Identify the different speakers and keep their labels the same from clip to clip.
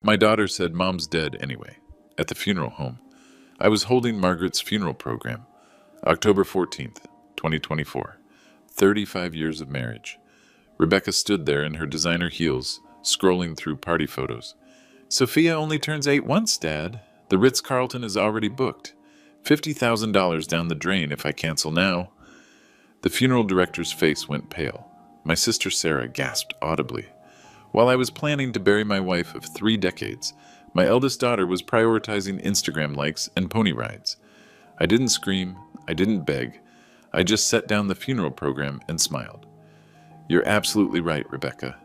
Speaker 1: My daughter said Mom's dead anyway, at the funeral home. I was holding Margaret's funeral program. October 14th, 2024. 35 years of marriage. Rebecca stood there in her designer heels, scrolling through party photos. Sophia only turns 8 once, Dad. The Ritz-Carlton is already booked. $50,000 down the drain if I cancel now. The funeral director's face went pale. My sister Sarah gasped audibly. While I was planning to bury my wife of 3 decades, my eldest daughter was prioritizing Instagram likes and pony rides. I didn't scream, I didn't beg. I just set down the funeral program and smiled. You're absolutely right, Rebecca.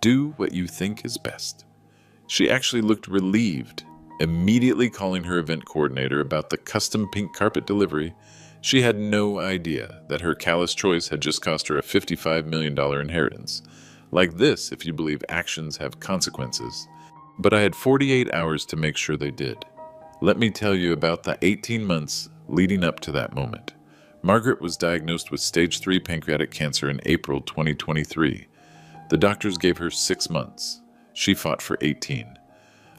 Speaker 1: Do what you think is best. She actually looked relieved, immediately calling her event coordinator about the custom pink carpet delivery. She had no idea that her callous choice had just cost her a $55 million inheritance. Like this, if you believe actions have consequences. But I had 48 hours to make sure they did. Let me tell you about the 18 months leading up to that moment. Margaret was diagnosed with stage 3 pancreatic cancer in April 2023. The doctors gave her 6 months. She fought for 18.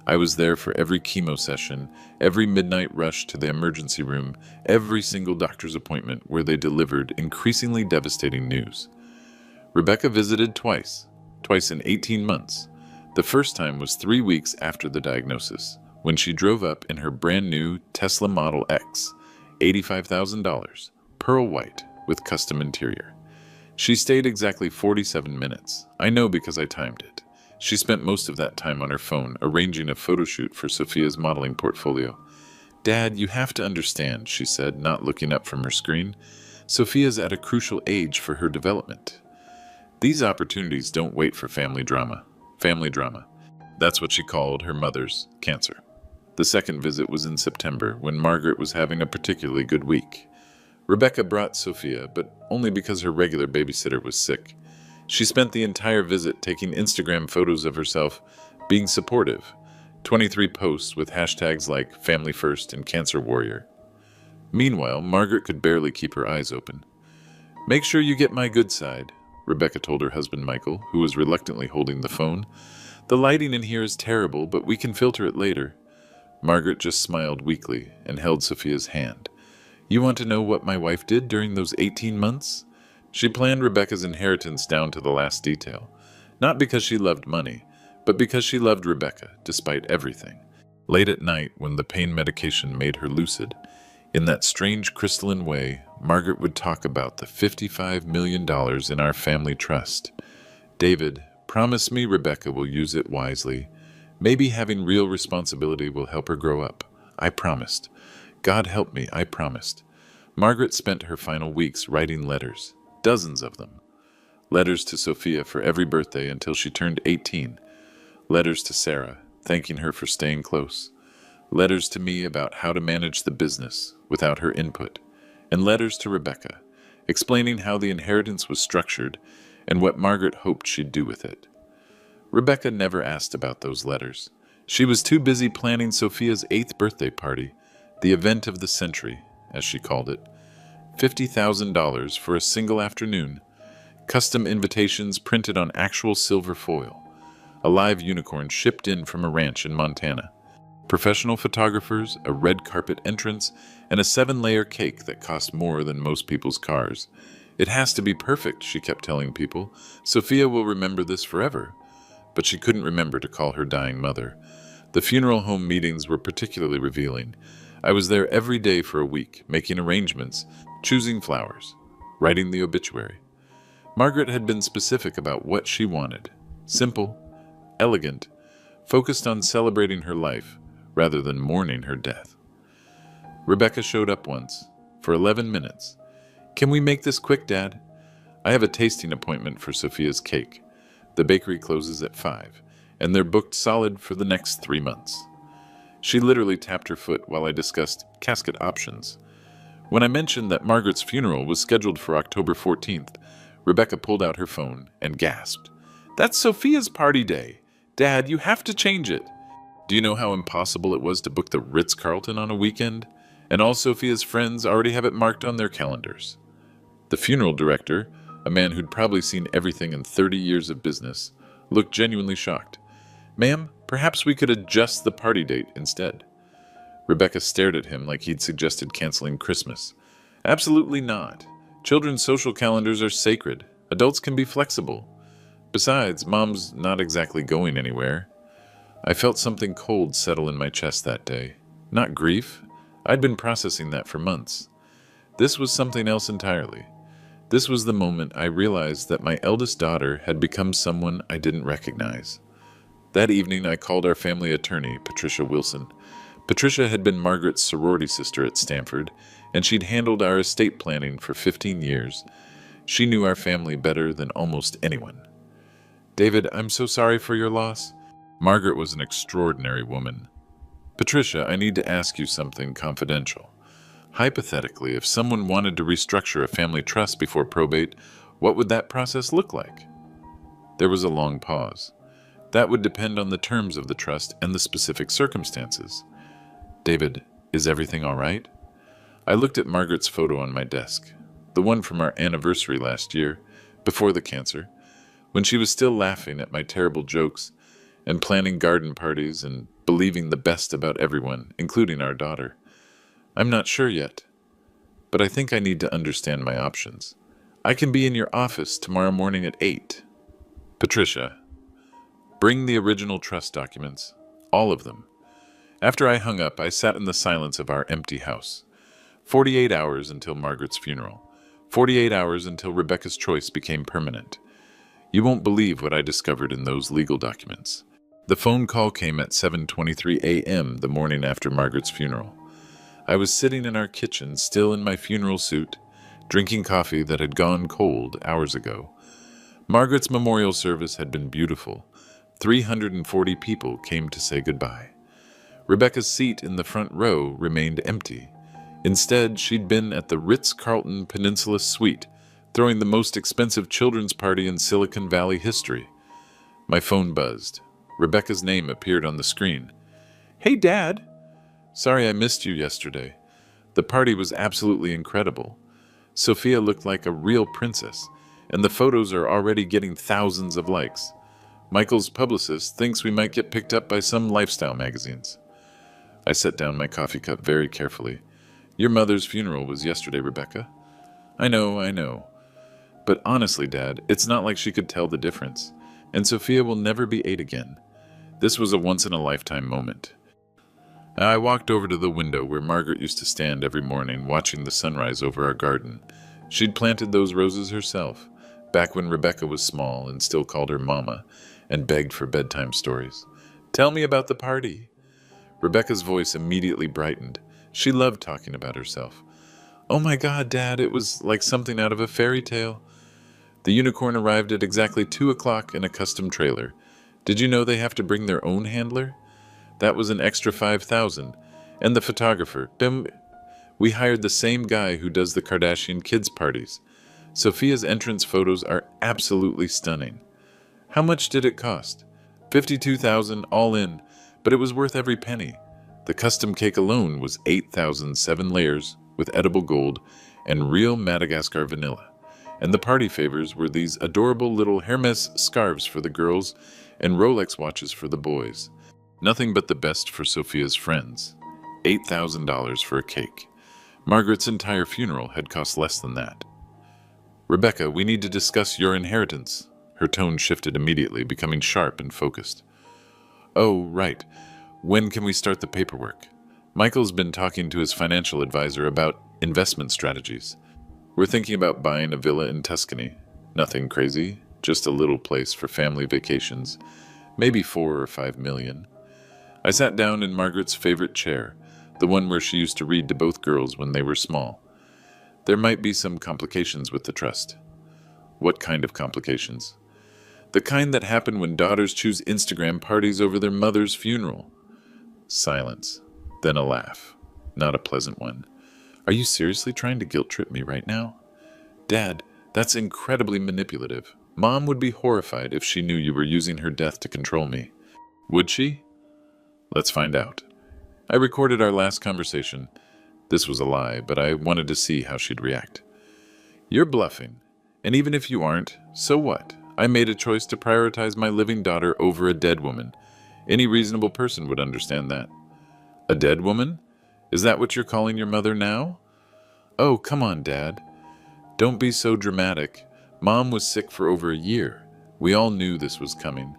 Speaker 1: I was there for every chemo session, every midnight rush to the emergency room, every single doctor's appointment where they delivered increasingly devastating news. Rebecca visited twice in 18 months. The first time was 3 weeks after the diagnosis, when she drove up in her brand new Tesla Model X, $85,000, pearl white with custom interior. She stayed exactly 47 minutes. I know because I timed it. She spent most of that time on her phone arranging a photo shoot for Sophia's modeling portfolio. Dad, you have to understand, she said, not looking up from her screen. Sophia's at a crucial age for her development. These opportunities don't wait for family drama. Family drama. That's what she called her mother's cancer. The second visit was in September, when Margaret was having a particularly good week. Rebecca brought Sophia, but only because her regular babysitter was sick. She spent the entire visit taking Instagram photos of herself, being supportive. 23 posts with hashtags like Family First and Cancer Warrior. Meanwhile, Margaret could barely keep her eyes open. Make sure you get my good side, Rebecca told her husband Michael, who was reluctantly holding the phone. The lighting in here is terrible, but we can filter it later. Margaret just smiled weakly and held Sophia's hand. You want to know what my wife did during those 18 months? She planned Rebecca's inheritance down to the last detail. Not because she loved money, but because she loved Rebecca, despite everything. Late at night, when the pain medication made her lucid, in that strange crystalline way, Margaret would talk about the $55 million in our family trust. David, promise me Rebecca will use it wisely. Maybe having real responsibility will help her grow up. I promised. God help me, I promised. Margaret spent her final weeks writing letters, dozens of them. Letters to Sophia for every birthday until she turned 18. Letters to Sarah, thanking her for staying close. Letters to me about how to manage the business without her input. And letters to Rebecca, explaining how the inheritance was structured and what Margaret hoped she'd do with it. Rebecca never asked about those letters. She was too busy planning Sophia's 8th birthday party, the event of the century, as she called it. $50,000 for a single afternoon. Custom invitations printed on actual silver foil. A live unicorn shipped in from a ranch in Montana. Professional photographers, a red carpet entrance, and a 7-layer cake that cost more than most people's cars. It has to be perfect, she kept telling people. Sophia will remember this forever. But she couldn't remember to call her dying mother. The funeral home meetings were particularly revealing. I was there every day for a week, making arrangements, choosing flowers, writing the obituary. Margaret had been specific about what she wanted. Simple, elegant, focused on celebrating her life rather than mourning her death. Rebecca showed up once, for 11 minutes. Can we make this quick, Dad? I have a tasting appointment for Sophia's cake. The bakery closes at 5, and they're booked solid for the next 3 months. She literally tapped her foot while I discussed casket options. When I mentioned that Margaret's funeral was scheduled for October 14th, Rebecca pulled out her phone and gasped. That's Sophia's party day. Dad, you have to change it. Do you know how impossible it was to book the Ritz-Carlton on a weekend? And all Sophia's friends already have it marked on their calendars. The funeral director, a man who'd probably seen everything in 30 years of business, looked genuinely shocked. Ma'am, Perhaps we could adjust the party date instead. Rebecca stared at him like he'd suggested canceling Christmas. Absolutely not. Children's social calendars are sacred. Adults can be flexible. Besides, Mom's not exactly going anywhere. I felt something cold settle in my chest that day. Not grief. I'd been processing that for months. This was something else entirely. This was the moment I realized that my eldest daughter had become someone I didn't recognize. That evening, I called our family attorney, Patricia Wilson. Patricia had been Margaret's sorority sister at Stanford, and she'd handled our estate planning for 15 years. She knew our family better than almost anyone. David, I'm so sorry for your loss. Margaret was an extraordinary woman. Patricia, I need to ask you something confidential. Hypothetically, if someone wanted to restructure a family trust before probate, what would that process look like? There was a long pause. That would depend on the terms of the trust and the specific circumstances. David, is everything all right? I looked at Margaret's photo on my desk, the one from our anniversary last year, before the cancer, when she was still laughing at my terrible jokes and planning garden parties and believing the best about everyone, including our daughter. I'm not sure yet, but I think I need to understand my options. I can be in your office tomorrow morning at 8. Patricia, bring the original trust documents, all of them. After I hung up, I sat in the silence of our empty house. 48 hours until Margaret's funeral. 48 hours until Rebecca's choice became permanent. You won't believe what I discovered in those legal documents. The phone call came at 7:23 a.m. the morning after Margaret's funeral. I was sitting in our kitchen, still in my funeral suit, drinking coffee that had gone cold hours ago. Margaret's memorial service had been beautiful. 340 people came to say goodbye. Rebecca's seat in the front row remained empty. Instead, she'd been at the Ritz-Carlton Peninsula Suite, throwing the most expensive children's party in Silicon Valley history. My phone buzzed. Rebecca's name appeared on the screen. Hey, Dad! Sorry I missed you yesterday. The party was absolutely incredible. Sophia looked like a real princess, and the photos are already getting thousands of likes. Michael's publicist thinks we might get picked up by some lifestyle magazines. I set down my coffee cup very carefully. Your mother's funeral was yesterday, Rebecca. I know. But honestly, Dad, it's not like she could tell the difference. And Sophia will never be 8 again. This was a once-in-a-lifetime moment. I walked over to the window where Margaret used to stand every morning watching the sunrise over our garden. She'd planted those roses herself, back when Rebecca was small and still called her Mama, and begged for bedtime stories. Tell me about the party. Rebecca's voice immediately brightened. She loved talking about herself. Oh my God, Dad, it was like something out of a fairy tale. The unicorn arrived at exactly 2 o'clock in a custom trailer. Did you know they have to bring their own handler? That was an extra $5,000. And the photographer. We hired the same guy who does the Kardashian kids' parties. Sophia's entrance photos are absolutely stunning. How much did it cost? $52,000 all in, but it was worth every penny. The custom cake alone was 8,007 layers with edible gold and real Madagascar vanilla. And the party favors were these adorable little Hermes scarves for the girls and Rolex watches for the boys. Nothing but the best for Sophia's friends. $8,000 for a cake. Margaret's entire funeral had cost less than that. Rebecca, we need to discuss your inheritance. Her tone shifted immediately, becoming sharp and focused. Oh, right. When can we start the paperwork? Michael's been talking to his financial advisor about investment strategies. We're thinking about buying a villa in Tuscany. Nothing crazy, just a little place for family vacations. Maybe 4 or 5 million. I sat down in Margaret's favorite chair, the one where she used to read to both girls when they were small. There might be some complications with the trust. What kind of complications? The kind that happen when daughters choose Instagram parties over their mother's funeral. Silence. Then a laugh. Not a pleasant one. Are you seriously trying to guilt-trip me right now? Dad, that's incredibly manipulative. Mom would be horrified if she knew you were using her death to control me. Would she? Let's find out. I recorded our last conversation. This was a lie, but I wanted to see how she'd react. You're bluffing. And even if you aren't, so what? I made a choice to prioritize my living daughter over a dead woman. Any reasonable person would understand that. A dead woman? Is that what you're calling your mother now? Oh, come on, Dad. Don't be so dramatic. Mom was sick for over a year. We all knew this was coming.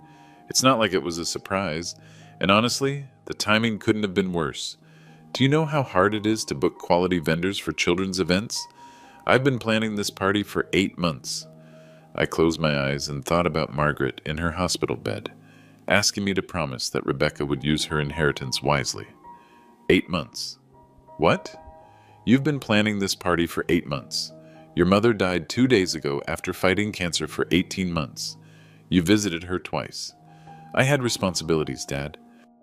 Speaker 1: It's not like it was a surprise. And honestly, the timing couldn't have been worse. Do you know how hard it is to book quality vendors for children's events? I've been planning this party for 8 months. I closed my eyes and thought about Margaret in her hospital bed, asking me to promise that Rebecca would use her inheritance wisely. 8 months. What? You've been planning this party for 8 months. Your mother died 2 days ago after fighting cancer for 18 months. You visited her twice. I had responsibilities, Dad.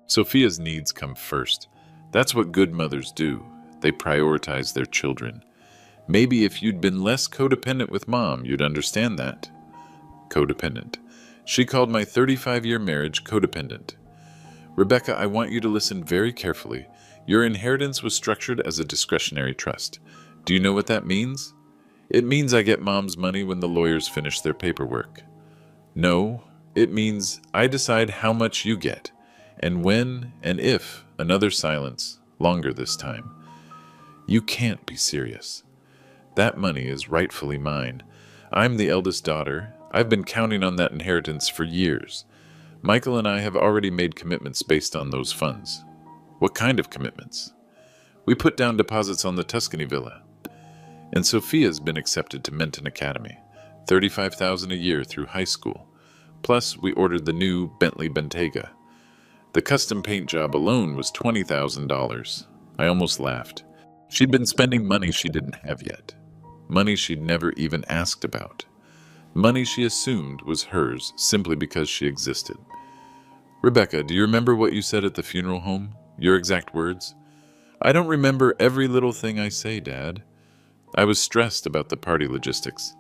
Speaker 1: Sophia's needs come first. That's what good mothers do. They prioritize their children. Maybe if you'd been less codependent with Mom, you'd understand that. Codependent. She called my 35-year marriage codependent. Rebecca, I want you to listen very carefully. Your inheritance was structured as a discretionary trust. Do you know what that means? It means I get Mom's money when the lawyers finish their paperwork. No, it means I decide how much you get, and when and if. Another silence, longer this time. You can't be serious. That money is rightfully mine. I'm the eldest daughter. I've been counting on that inheritance for years. Michael and I have already made commitments based on those funds. What kind of commitments? We put down deposits on the Tuscany villa. And Sophia's been accepted to Menton Academy, $35,000 a year through high school. Plus, we ordered the new Bentley Bentayga. The custom paint job alone was $20,000. I almost laughed. She'd been spending money she didn't have yet. Money she'd never even asked about. Money she assumed was hers simply because she existed. Rebecca, do you remember what you said at the funeral home? Your exact words? I don't remember every little thing I say, Dad. I was stressed about the party logistics.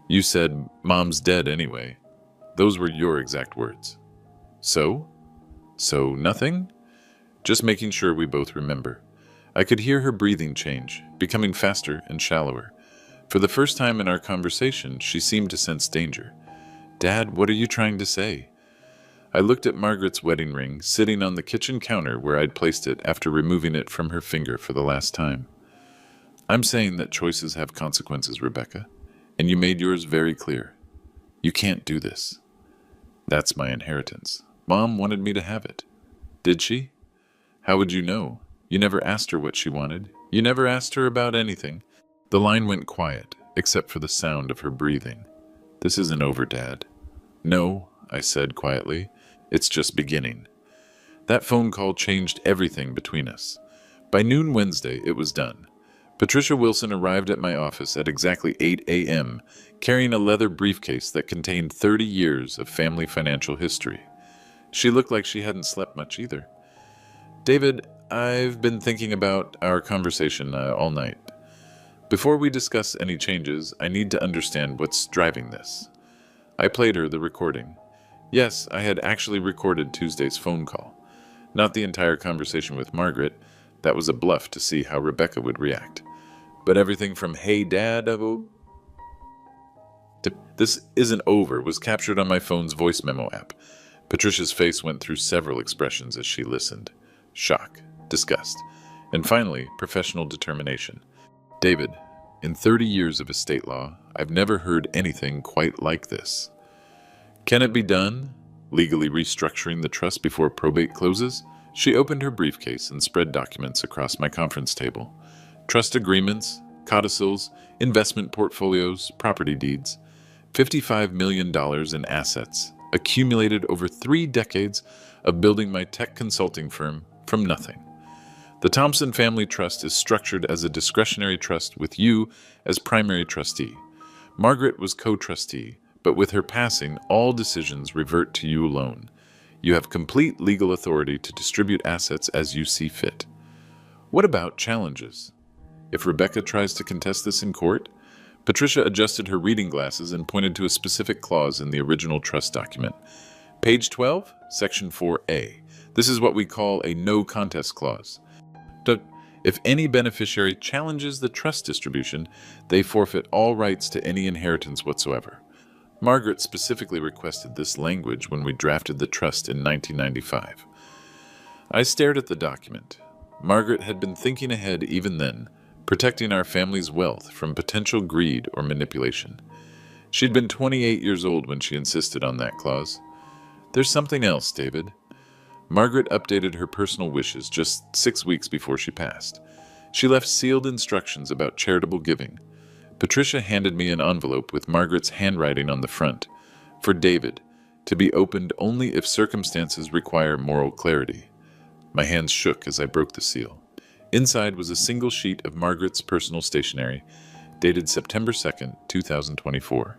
Speaker 1: You said, Mom's dead anyway. Those were your exact words. So? So nothing? Just making sure we both remember. I could hear her breathing change, becoming faster and shallower. For the first time in our conversation, she seemed to sense danger. Dad, what are you trying to say? I looked at Margaret's wedding ring, sitting on the kitchen counter where I'd placed it after removing it from her finger for the last time. I'm saying that choices have consequences, Rebecca, and you made yours very clear. You can't do this. That's my inheritance. Mom wanted me to have it. Did she? How would you know? You never asked her what she wanted. You never asked her about anything. The line went quiet, except for the sound of her breathing. This isn't over, Dad. No, I said quietly. It's just beginning. That phone call changed everything between us. By noon Wednesday, it was done. Patricia Wilson arrived at my office at exactly 8 a.m., carrying a leather briefcase that contained 30 years of family financial history. She looked like she hadn't slept much either. David, I've been thinking about our conversation all night. Before we discuss any changes, I need to understand what's driving this. I played her the recording. Yes, I had actually recorded Tuesday's phone call. Not the entire conversation with Margaret. That was a bluff to see how Rebecca would react. But everything from "Hey Dad" to "This isn't over" was captured on my phone's voice memo app. Patricia's face went through several expressions as she listened. Shock, disgust, and finally, professional determination. David, in 30 years of estate law, I've never heard anything quite like this. Can it be done? Legally restructuring the trust before probate closes? She opened her briefcase and spread documents across my conference table. Trust agreements, codicils, investment portfolios, property deeds. $55 million in assets, accumulated over 3 decades of building my tech consulting firm from nothing. The Thompson Family Trust is structured as a discretionary trust with you as primary trustee. Margaret was co-trustee, but with her passing, all decisions revert to you alone. You have complete legal authority to distribute assets as you see fit. What about challenges? If Rebecca tries to contest this in court? Patricia adjusted her reading glasses and pointed to a specific clause in the original trust document. Page 12, Section 4A. This is what we call a no contest clause. If any beneficiary challenges the trust distribution, they forfeit all rights to any inheritance whatsoever. Margaret specifically requested this language when we drafted the trust in 1995. I stared at the document. Margaret had been thinking ahead even then, protecting our family's wealth from potential greed or manipulation. She'd been 28 years old when she insisted on that clause. There's something else, David. Margaret updated her personal wishes just 6 weeks before she passed. She left sealed instructions about charitable giving. Patricia handed me an envelope with Margaret's handwriting on the front. For David, to be opened only if circumstances require moral clarity. My hands shook as I broke the seal. Inside was a single sheet of Margaret's personal stationery, dated September 2nd, 2024.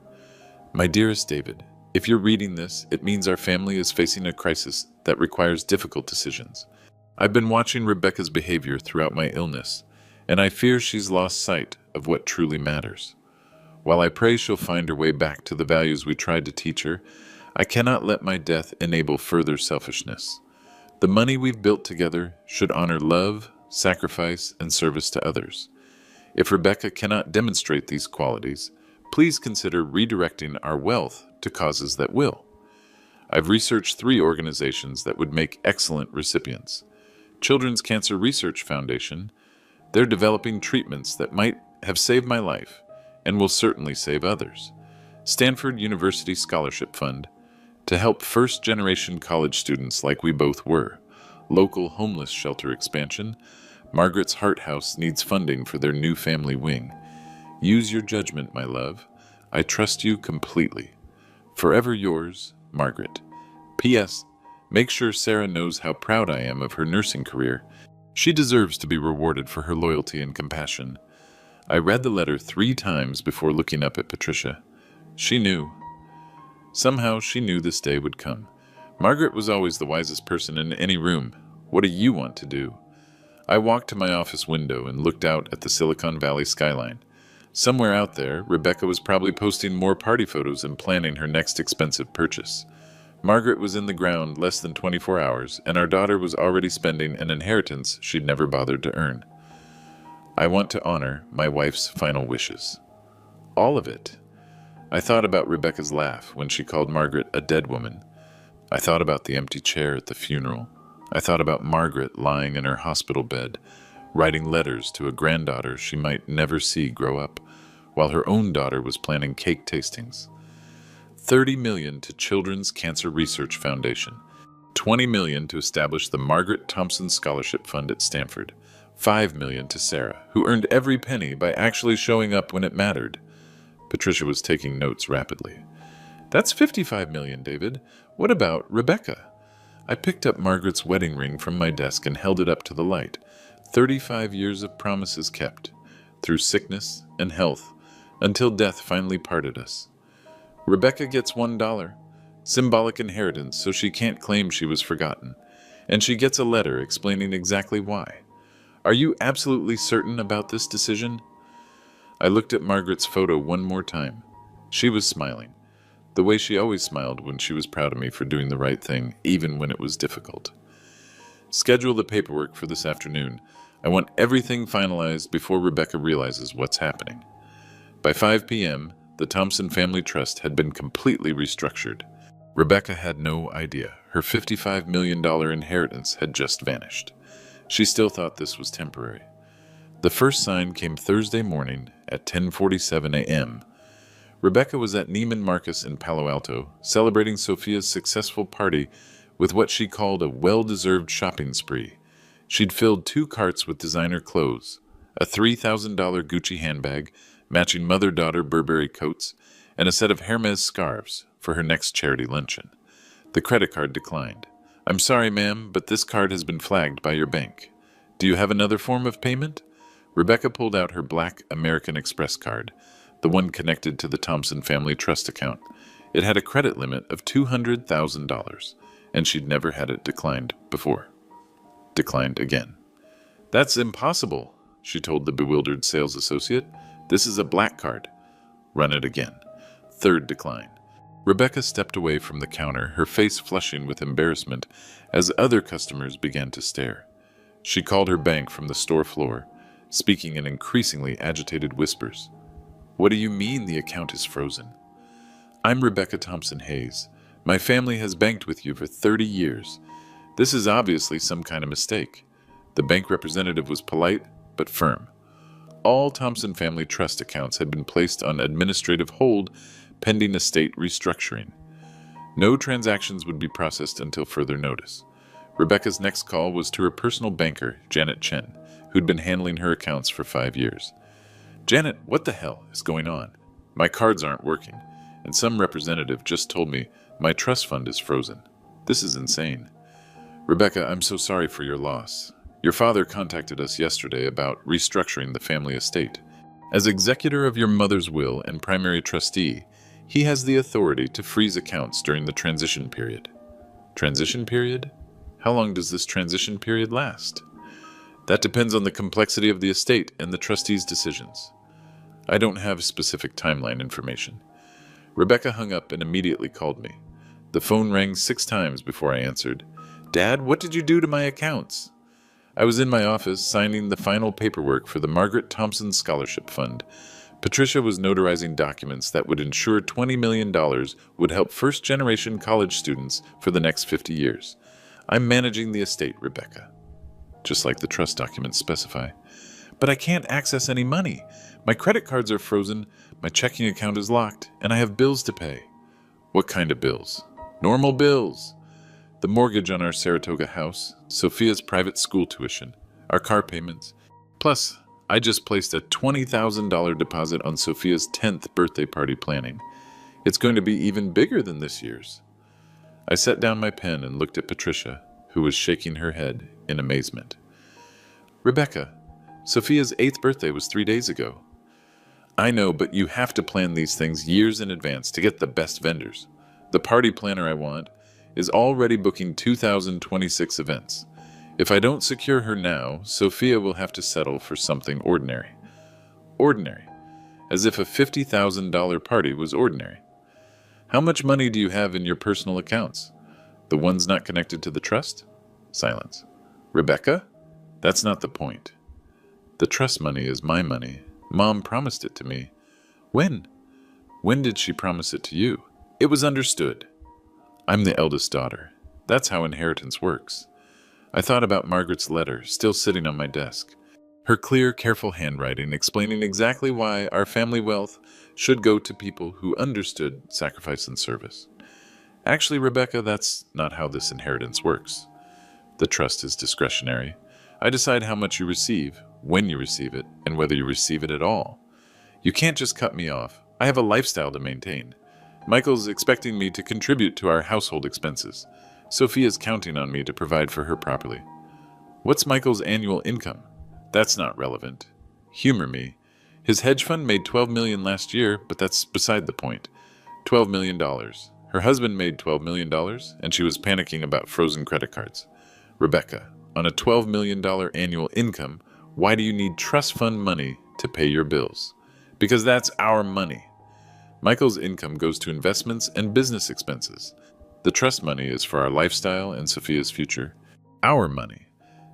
Speaker 1: My dearest David, if you're reading this, it means our family is facing a crisis that requires difficult decisions. I've been watching Rebecca's behavior throughout my illness, and I fear she's lost sight of what truly matters. While I pray she'll find her way back to the values we tried to teach her, I cannot let my death enable further selfishness. The money we've built together should honor love, sacrifice, and service to others. If Rebecca cannot demonstrate these qualities, please consider redirecting our wealth to causes that will. I've researched 3 organizations that would make excellent recipients. Children's Cancer Research Foundation. They're developing treatments that might have saved my life and will certainly save others. Stanford University Scholarship Fund, to help first-generation college students like we both were. Local homeless shelter expansion. Margaret's Heart House needs funding for their new family wing. Use your judgment, my love. I trust you completely. Forever yours, Margaret. P.S. Make sure Sarah knows how proud I am of her nursing career. She deserves to be rewarded for her loyalty and compassion. I read the letter 3 times before looking up at Patricia. She knew. Somehow she knew this day would come. Margaret was always the wisest person in any room. What do you want to do? I walked to my office window and looked out at the Silicon Valley skyline. Somewhere out there, Rebecca was probably posting more party photos and planning her next expensive purchase. Margaret was in the ground less than 24 hours, and our daughter was already spending an inheritance she'd never bothered to earn. I want to honor my wife's final wishes. All of it. I thought about Rebecca's laugh when she called Margaret a dead woman. I thought about the empty chair at the funeral. I thought about Margaret lying in her hospital bed, writing letters to a granddaughter she might never see grow up, while her own daughter was planning cake tastings. $30 million to Children's Cancer Research Foundation. $20 million to establish the Margaret Thompson Scholarship Fund at Stanford. $5 million to Sarah, who earned every penny by actually showing up when it mattered. Patricia was taking notes rapidly. That's $55 million, David. What about Rebecca? I picked up Margaret's wedding ring from my desk and held it up to the light. 35 years of promises kept, through sickness and health, until death finally parted us. Rebecca gets $1, symbolic inheritance so she can't claim she was forgotten, and she gets a letter explaining exactly why. Are you absolutely certain about this decision? I looked at Margaret's photo one more time. She was smiling, the way she always smiled when she was proud of me for doing the right thing, even when it was difficult. Schedule the paperwork for this afternoon. I want everything finalized before Rebecca realizes what's happening. By 5 p.m., the Thompson Family Trust had been completely restructured. Rebecca had no idea. Her $55 million inheritance had just vanished. She still thought this was temporary. The first sign came Thursday morning at 10:47 a.m. Rebecca was at Neiman Marcus in Palo Alto, celebrating Sophia's successful party with what she called a well-deserved shopping spree. She'd filled 2 carts with designer clothes, a $3,000 Gucci handbag, matching mother-daughter Burberry coats, and a set of Hermes scarves for her next charity luncheon. The credit card declined. I'm sorry, ma'am, but this card has been flagged by your bank. Do you have another form of payment? Rebecca pulled out her black American Express card, the one connected to the Thompson Family Trust account. It had a credit limit of $200,000, and she'd never had it declined before. Declined again. That's impossible, she told the bewildered sales associate. This is a black card. Run it again. Third decline. Rebecca stepped away from the counter, her face flushing with embarrassment as other customers began to stare. She called her bank from the store floor, speaking in increasingly agitated whispers. What do you mean the account is frozen? I'm Rebecca Thompson Hayes. My family has banked with you for 30 years. This is obviously some kind of mistake. The bank representative was polite, but firm. All Thompson family trust accounts had been placed on administrative hold pending estate restructuring. No transactions would be processed until further notice. Rebecca's next call was to her personal banker, Janet Chen, who'd been handling her accounts for 5 years. Janet, what the hell is going on? My cards aren't working, and some representative just told me my trust fund is frozen. This is insane. Rebecca, I'm so sorry for your loss. Your father contacted us yesterday about restructuring the family estate. As executor of your mother's will and primary trustee, he has the authority to freeze accounts during the transition period. Transition period? How long does this transition period last? That depends on the complexity of the estate and the trustee's decisions. I don't have specific timeline information. Rebecca hung up and immediately called me. The phone rang 6 times before I answered. Dad, what did you do to my accounts? I was in my office signing the final paperwork for the Margaret Thompson Scholarship Fund. Patricia was notarizing documents that would ensure $20 million would help first-generation college students for the next 50 years. I'm managing the estate, Rebecca. Just like the trust documents specify. But I can't access any money. My credit cards are frozen, my checking account is locked, and I have bills to pay. What kind of bills? Normal bills. The mortgage on our Saratoga house, Sophia's private school tuition, our car payments. Plus, I just placed a $20,000 deposit on Sophia's 10th birthday party planning. It's going to be even bigger than this year's. I set down my pen and looked at Patricia, who was shaking her head in amazement. Rebecca, Sophia's 8th birthday was 3 days ago. I know, but you have to plan these things years in advance to get the best vendors. The party planner I want is already booking 2026 events. If I don't secure her now, Sophia will have to settle for something ordinary. Ordinary. As if a $50,000 party was ordinary. How much money do you have in your personal accounts? The ones not connected to the trust? Silence. Rebecca? That's not the point. The trust money is my money. Mom promised it to me. When? When did she promise it to you? It was understood. I'm the eldest daughter. That's how inheritance works. I thought about Margaret's letter, still sitting on my desk. Her clear, careful handwriting explaining exactly why our family wealth should go to people who understood sacrifice and service. Actually, Rebecca, that's not how this inheritance works. The trust is discretionary. I decide how much you receive, when you receive it, and whether you receive it at all. You can't just cut me off. I have a lifestyle to maintain. Michael's expecting me to contribute to our household expenses. Sophia's counting on me to provide for her properly. What's Michael's annual income? That's not relevant. Humor me. His hedge fund made $12 million last year, but that's beside the point. $12 million. Her husband made $12 million, and she was panicking about frozen credit cards. Rebecca, on a $12 million annual income, why do you need trust fund money to pay your bills? Because that's our money. Michael's income goes to investments and business expenses. The trust money is for our lifestyle and Sophia's future. Our money.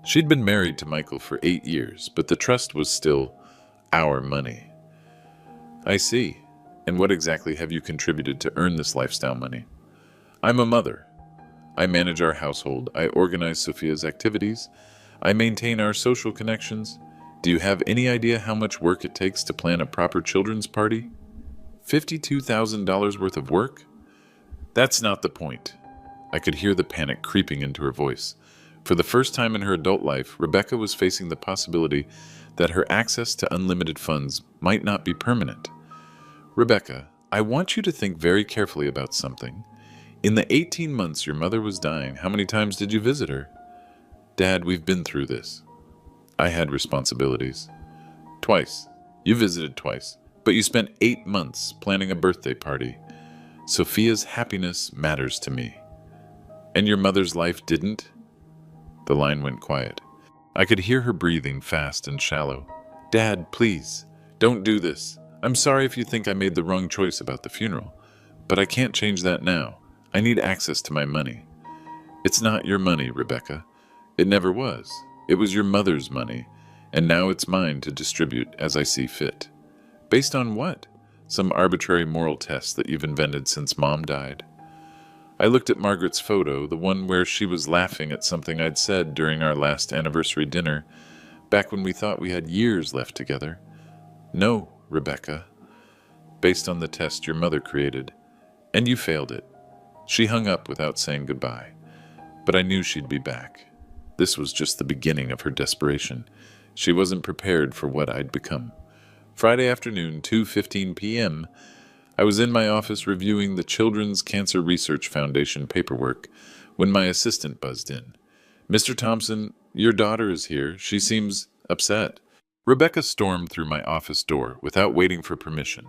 Speaker 1: She'd been married to Michael for 8 years, but the trust was still our money. I see. And what exactly have you contributed to earn this lifestyle money? I'm a mother. I manage our household. I organize Sophia's activities. I maintain our social connections. Do you have any idea how much work it takes to plan a proper children's party? $52,000 worth of work? That's not the point. I could hear the panic creeping into her voice. For the first time in her adult life, Rebecca was facing the possibility that her access to unlimited funds might not be permanent. Rebecca, I want you to think very carefully about something. In the 18 months your mother was dying, how many times did you visit her? Dad, we've been through this. I had responsibilities. Twice. You visited twice, but you spent 8 months planning a birthday party. Sophia's happiness matters to me. And your mother's life didn't? The line went quiet. I could hear her breathing fast and shallow. Dad, please, don't do this. I'm sorry if you think I made the wrong choice about the funeral, but I can't change that now. I need access to my money. It's not your money, Rebecca. It never was. It was your mother's money, and now it's mine to distribute as I see fit. Based on what? Some arbitrary moral test that you've invented since Mom died. I looked at Margaret's photo, the one where she was laughing at something I'd said during our last anniversary dinner, back when we thought we had years left together. No, Rebecca. Based on the test your mother created. And you failed it. She hung up without saying goodbye. But I knew she'd be back. This was just the beginning of her desperation. She wasn't prepared for what I'd become. Friday afternoon, 2:15 p.m., I was in my office reviewing the Children's Cancer Research Foundation paperwork when my assistant buzzed in. "Mr. Thompson, your daughter is here. She seems upset." Rebecca stormed through my office door without waiting for permission.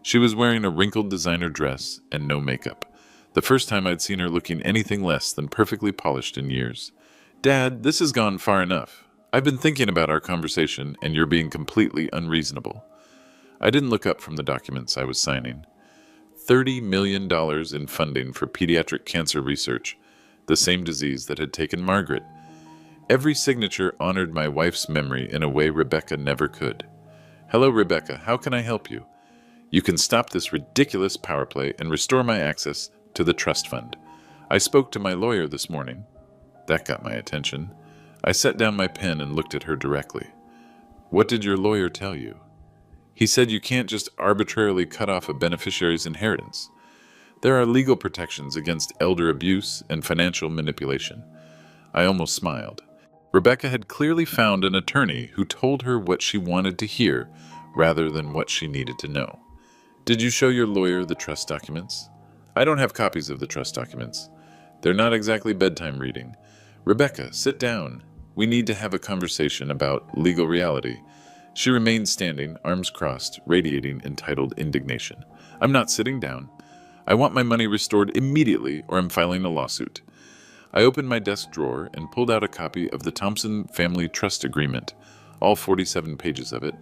Speaker 1: She was wearing a wrinkled designer dress and no makeup. The first time I'd seen her looking anything less than perfectly polished in years. "Dad, this has gone far enough. I've been thinking about our conversation, and you're being completely unreasonable." I didn't look up from the documents I was signing. $30 million in funding for pediatric cancer research, the same disease that had taken Margaret. Every signature honored my wife's memory in a way Rebecca never could. "Hello, Rebecca. How can I help you?" "You can stop this ridiculous power play and restore my access to the trust fund. I spoke to my lawyer this morning." That got my attention. I set down my pen and looked at her directly. "What did your lawyer tell you?" "He said you can't just arbitrarily cut off a beneficiary's inheritance. There are legal protections against elder abuse and financial manipulation." I almost smiled. Rebecca had clearly found an attorney who told her what she wanted to hear rather than what she needed to know. "Did you show your lawyer the trust documents?" "I don't have copies of the trust documents. They're not exactly bedtime reading." "Rebecca, sit down. We need to have a conversation about legal reality." She remained standing, arms crossed, radiating entitled indignation. "I'm not sitting down. I want my money restored immediately, or I'm filing a lawsuit." I opened my desk drawer and pulled out a copy of the Thompson Family Trust Agreement, all 47 pages of it.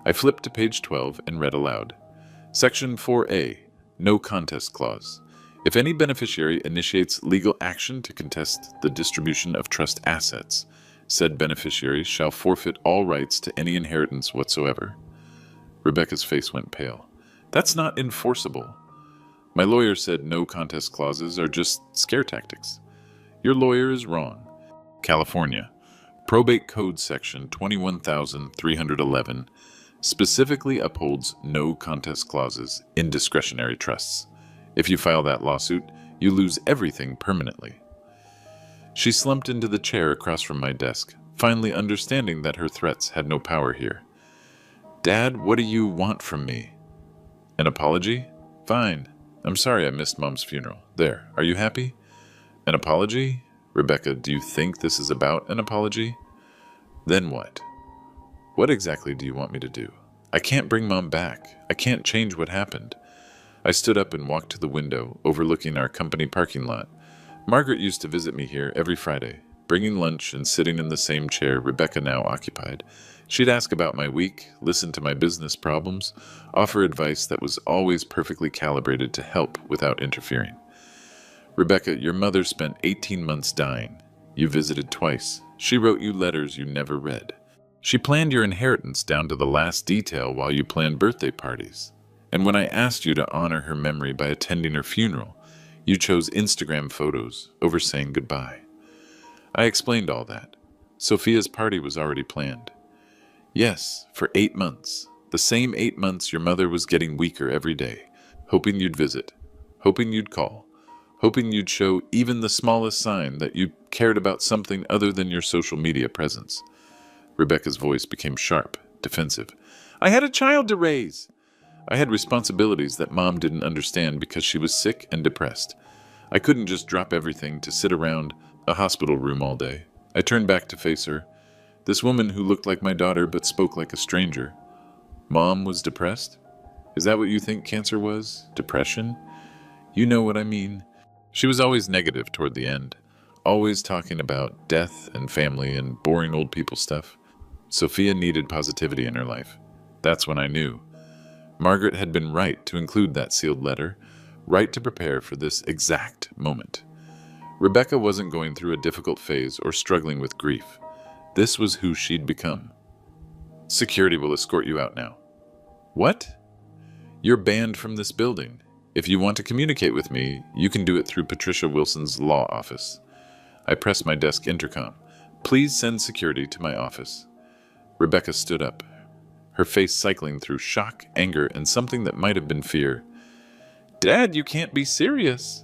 Speaker 1: I flipped to page 12 and read aloud. Section 4A, No Contest Clause. If any beneficiary initiates legal action to contest the distribution of trust assets, said beneficiary shall forfeit all rights to any inheritance whatsoever. Rebecca's face went pale. "That's not enforceable." My lawyer said no contest clauses are just scare tactics. "Your lawyer is wrong." California. Probate Code Section 21,311 specifically upholds no contest clauses in discretionary trusts. If you file that lawsuit, you lose everything permanently. She slumped into the chair across from my desk, finally understanding that her threats had no power here. "Dad, what do you want from me?" "An apology? Fine. I'm sorry I missed Mom's funeral. There, are you happy?" "An apology? Rebecca, do you think this is about an apology?" "Then what? What exactly do you want me to do? I can't bring Mom back. I can't change what happened." I stood up and walked to the window, overlooking our company parking lot. Margaret used to visit me here every Friday, bringing lunch and sitting in the same chair Rebecca now occupied. She'd ask about my week, listen to my business problems, offer advice that was always perfectly calibrated to help without interfering. "Rebecca, your mother spent 18 months dying. You visited twice. She wrote you letters you never read. She planned your inheritance down to the last detail while you planned birthday parties. And when I asked you to honor her memory by attending her funeral, you chose Instagram photos over saying goodbye." I explained all that. Sophia's party was already planned. "Yes, for 8 months. The same 8 months your mother was getting weaker every day, hoping you'd visit, hoping you'd call, hoping you'd show even the smallest sign that you cared about something other than your social media presence." Rebecca's voice became sharp, defensive. "I had a child to raise. I had responsibilities that Mom didn't understand because she was sick and depressed. I couldn't just drop everything to sit around a hospital room all day." I turned back to face her. This woman who looked like my daughter but spoke like a stranger. "Mom was depressed? Is that what you think cancer was? Depression? You know what I mean." She was always negative toward the end, always talking about death and family and boring old people stuff. Sophia needed positivity in her life. That's when I knew. Margaret had been right to include that sealed letter, right to prepare for this exact moment. Rebecca wasn't going through a difficult phase or struggling with grief. This was who she'd become. "Security will escort you out now." "What?" You're banned from this building. If you want to communicate with me, you can do it through Patricia Wilson's law office. I pressed my desk intercom. Please send security to my office. Rebecca stood up, her face cycling through shock, anger, and something that might have been fear. Dad, you can't be serious.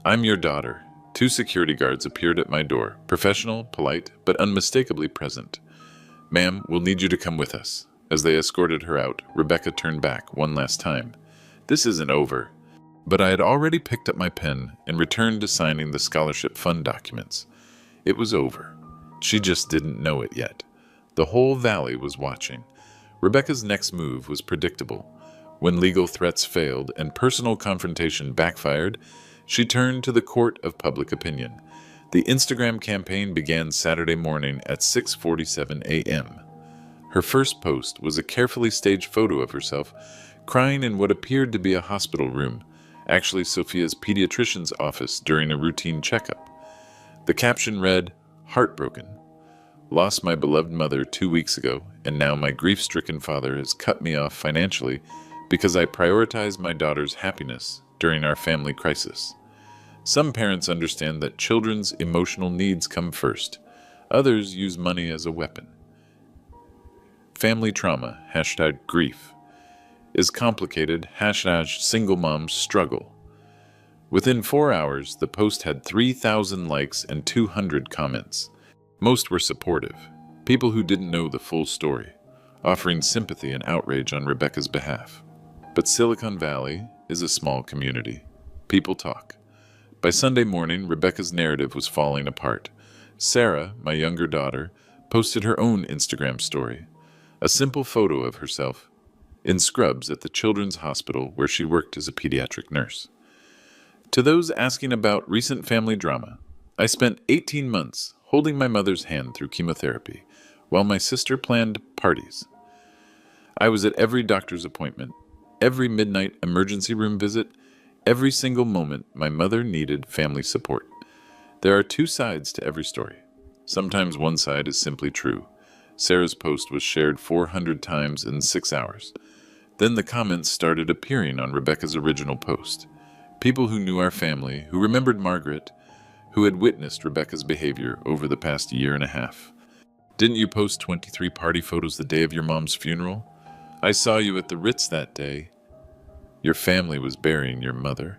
Speaker 1: I'm your daughter. 2 security guards appeared at my door, professional, polite, but unmistakably present. Ma'am, we'll need you to come with us. As they escorted her out, Rebecca turned back one last time. This isn't over. But I had already picked up my pen and returned to signing the scholarship fund documents. It was over. She just didn't know it yet. The whole valley was watching. Rebecca's next move was predictable. When legal threats failed and personal confrontation backfired, she turned to the court of public opinion. The Instagram campaign began Saturday morning at 6:47 a.m. Her first post was a carefully staged photo of herself crying in what appeared to be a hospital room, actually Sophia's pediatrician's office during a routine checkup. The caption read, "Heartbroken. Lost my beloved mother 2 weeks ago, and now my grief-stricken father has cut me off financially because I prioritized my daughter's happiness during our family crisis." Some parents understand that children's emotional needs come first. Others use money as a weapon. Family trauma, #grief, is complicated, #single moms struggle. Within 4 hours, the post had 3,000 likes and 200 comments. Most were supportive, people who didn't know the full story, offering sympathy and outrage on Rebecca's behalf. But Silicon Valley is a small community. People talk. By Sunday morning, Rebecca's narrative was falling apart. Sarah, my younger daughter, posted her own Instagram story, a simple photo of herself in scrubs at the Children's Hospital where she worked as a pediatric nurse. To those asking about recent family drama, I spent 18 months holding my mother's hand through chemotherapy while my sister planned parties. I was at every doctor's appointment, every midnight emergency room visit, every single moment my mother needed family support. There are 2 sides to every story. Sometimes one side is simply true. Sarah's post was shared 400 times in 6 hours. Then the comments started appearing on Rebecca's original post. People who knew our family, who remembered Margaret, who had witnessed Rebecca's behavior over the past year and a half. Didn't you post 23 party photos the day of your mom's funeral? I saw you at the Ritz that day. Your family was burying your mother.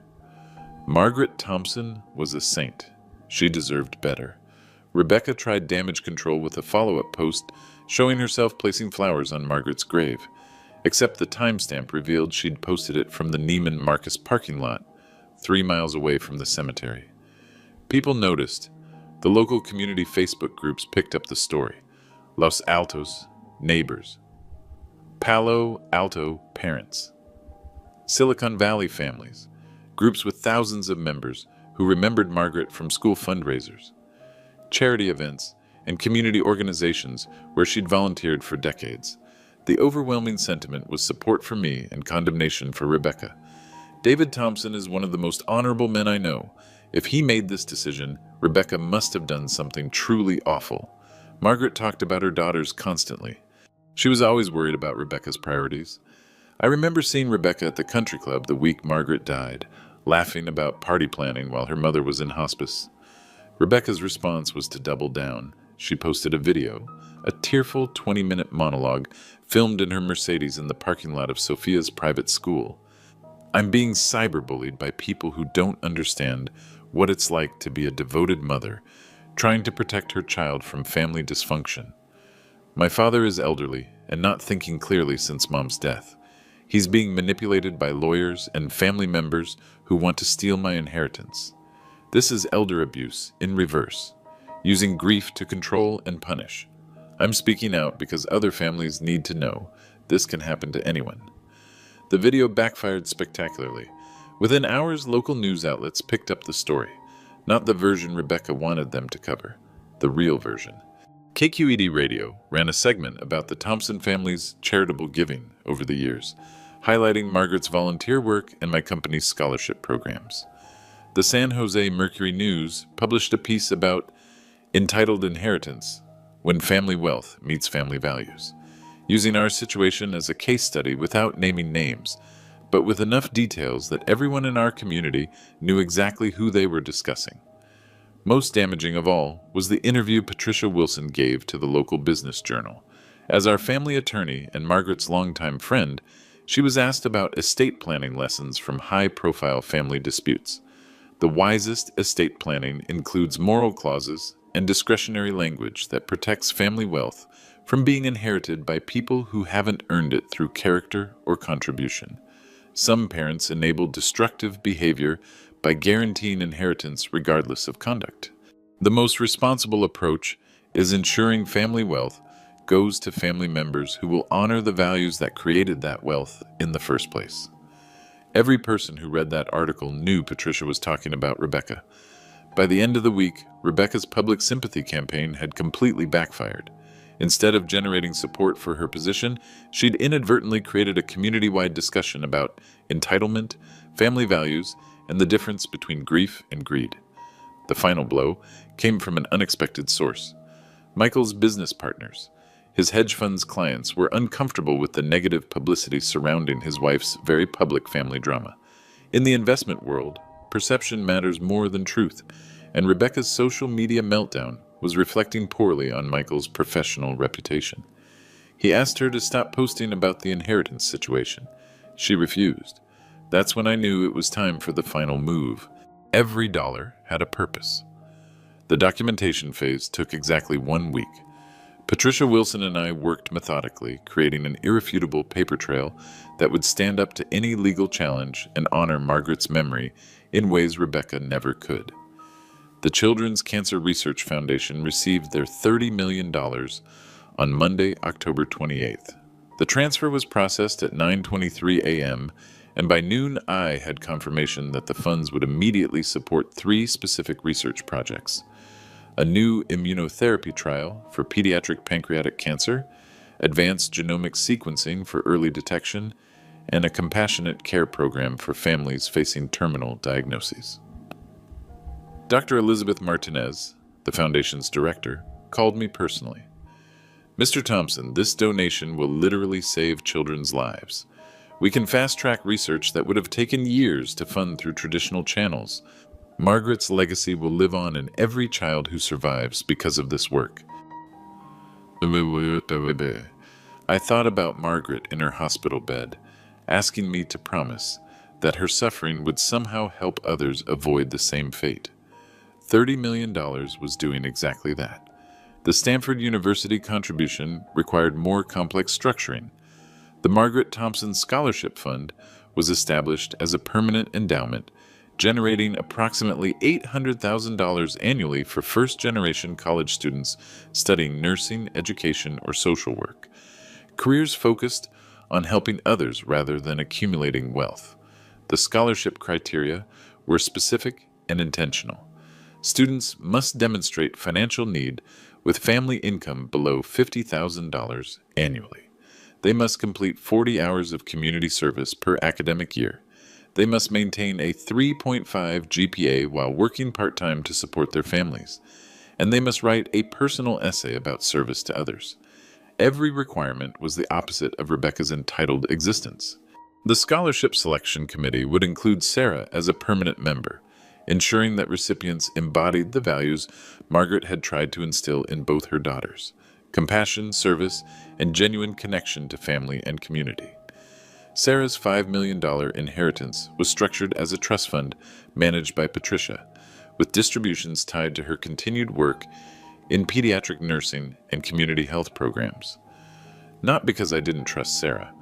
Speaker 1: Margaret Thompson was a saint. She deserved better. Rebecca tried damage control with a follow-up post showing herself placing flowers on Margaret's grave, except the timestamp revealed she'd posted it from the Neiman Marcus parking lot, 3 miles away from the cemetery. People noticed. The local community Facebook groups picked up the story. Los Altos, neighbors. Palo Alto, parents. Silicon Valley families, groups with thousands of members who remembered Margaret from school fundraisers, charity events, and community organizations where she'd volunteered for decades. The overwhelming sentiment was support for me and condemnation for Rebecca. David Thompson is one of the most honorable men I know. If he made this decision, Rebecca must have done something truly awful. Margaret talked about her daughters constantly. She was always worried about Rebecca's priorities. I remember seeing Rebecca at the country club the week Margaret died, laughing about party planning while her mother was in hospice. Rebecca's response was to double down. She posted a video, a tearful 20-minute monologue filmed in her Mercedes in the parking lot of Sophia's private school. I'm being cyberbullied by people who don't understand what it's like to be a devoted mother, trying to protect her child from family dysfunction. My father is elderly and not thinking clearly since Mom's death. He's being manipulated by lawyers and family members who want to steal my inheritance. This is elder abuse in reverse, using grief to control and punish. I'm speaking out because other families need to know this can happen to anyone. The video backfired spectacularly. Within hours, local news outlets picked up the story, not the version Rebecca wanted them to cover, the real version. KQED Radio ran a segment about the Thompson family's charitable giving over the years, highlighting Margaret's volunteer work and my company's scholarship programs. The San Jose Mercury News published a piece about entitled Inheritance, When Family Wealth Meets Family Values. Using our situation as a case study without naming names, but with enough details that everyone in our community knew exactly who they were discussing. Most damaging of all was the interview Patricia Wilson gave to the local business journal. As our family attorney and Margaret's longtime friend, she was asked about estate planning lessons from high-profile family disputes. The wisest estate planning includes moral clauses and discretionary language that protects family wealth from being inherited by people who haven't earned it through character or contribution. Some parents enable destructive behavior by guaranteeing inheritance regardless of conduct. The most responsible approach is ensuring family wealth goes to family members who will honor the values that created that wealth in the first place. Every person who read that article knew Patricia was talking about Rebecca. By the end of the week, Rebecca's public sympathy campaign had completely backfired. Instead of generating support for her position, she'd inadvertently created a community-wide discussion about entitlement, family values, and the difference between grief and greed. The final blow came from an unexpected source. Michael's business partners. His hedge fund's clients were uncomfortable with the negative publicity surrounding his wife's very public family drama. In the investment world, perception matters more than truth, and Rebecca's social media meltdown was reflecting poorly on Michael's professional reputation. He asked her to stop posting about the inheritance situation. She refused. That's when I knew it was time for the final move. Every dollar had a purpose. The documentation phase took exactly 1 week. Patricia Wilson and I worked methodically, creating an irrefutable paper trail that would stand up to any legal challenge and honor Margaret's memory in ways Rebecca never could. The Children's Cancer Research Foundation received their $30 million on Monday, October 28th. The transfer was processed at 9:23 a.m., and by noon I had confirmation that the funds would immediately support 3 specific research projects: a new immunotherapy trial for pediatric pancreatic cancer, advanced genomic sequencing for early detection, and a compassionate care program for families facing terminal diagnoses. Dr. Elizabeth Martinez, the Foundation's director, called me personally. "Mr. Thompson, this donation will literally save children's lives. We can fast-track research that would have taken years to fund through traditional channels. Margaret's legacy will live on in every child who survives because of this work." I thought about Margaret in her hospital bed, asking me to promise that her suffering would somehow help others avoid the same fate. $30 million was doing exactly that. The Stanford University contribution required more complex structuring. The Margaret Thompson Scholarship Fund was established as a permanent endowment, generating approximately $800,000 annually for first-generation college students studying nursing, education, or social work. Careers focused on helping others rather than accumulating wealth. The scholarship criteria were specific and intentional. Students must demonstrate financial need with family income below $50,000 annually. They must complete 40 hours of community service per academic year. They must maintain a 3.5 GPA while working part-time to support their families. And they must write a personal essay about service to others. Every requirement was the opposite of Rebecca's entitled existence. The scholarship selection committee would include Sarah as a permanent member, ensuring that recipients embodied the values Margaret had tried to instill in both her daughters: compassion, service, and genuine connection to family and community. Sarah's $5 million inheritance was structured as a trust fund managed by Patricia, with distributions tied to her continued work in pediatric nursing and community health programs. Not because I didn't trust Sarah,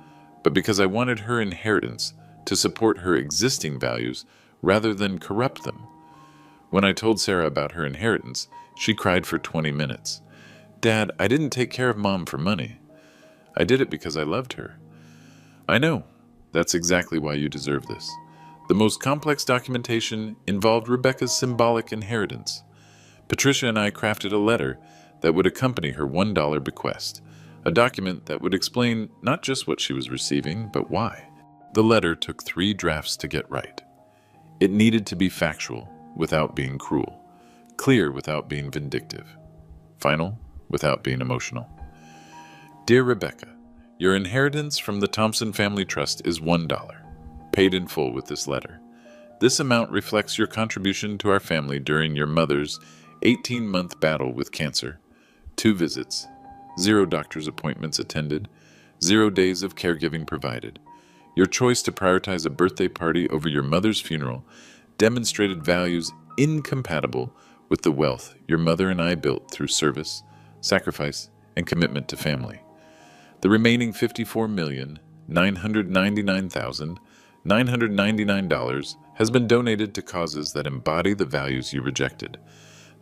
Speaker 1: but because I wanted her inheritance to support her existing values rather than corrupt them. When I told Sarah about her inheritance, she cried for 20 minutes. "Dad, I didn't take care of Mom for money. I did it because I loved her." "I know. That's exactly why you deserve this." The most complex documentation involved Rebecca's symbolic inheritance. Patricia and I crafted a letter that would accompany her $1 bequest, a document that would explain not just what she was receiving, but why. The letter took 3 drafts to get right. It needed to be factual without being cruel, clear without being vindictive, final without being emotional. "Dear Rebecca, your inheritance from the Thompson Family Trust is $1. paid in full with this letter. This amount reflects your contribution to our family during your mother's 18-month battle with cancer. 2 visits, 0 doctor's appointments attended, 0 days of caregiving provided. Your choice to prioritize a birthday party over your mother's funeral demonstrated values incompatible with the wealth your mother and I built through service, sacrifice, and commitment to family. The remaining $54,999,999 has been donated to causes that embody the values you rejected.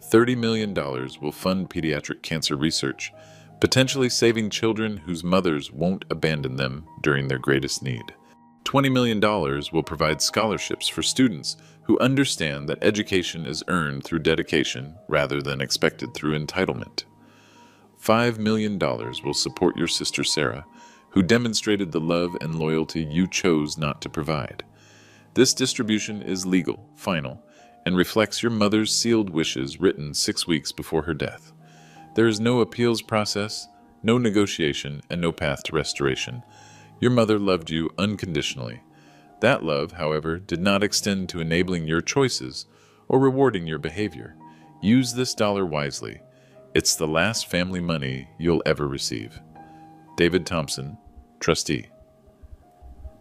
Speaker 1: $30 million will fund pediatric cancer research, potentially saving children whose mothers won't abandon them during their greatest need. $20 million will provide scholarships for students who understand that education is earned through dedication rather than expected through entitlement. $5 million will support your sister Sarah, who demonstrated the love and loyalty you chose not to provide. This distribution is legal, final, and reflects your mother's sealed wishes written 6 weeks before her death. There is no appeals process, no negotiation, and no path to restoration. Your mother loved you unconditionally. That love, however, did not extend to enabling your choices or rewarding your behavior. Use this dollar wisely. It's the last family money you'll ever receive. David Thompson, Trustee.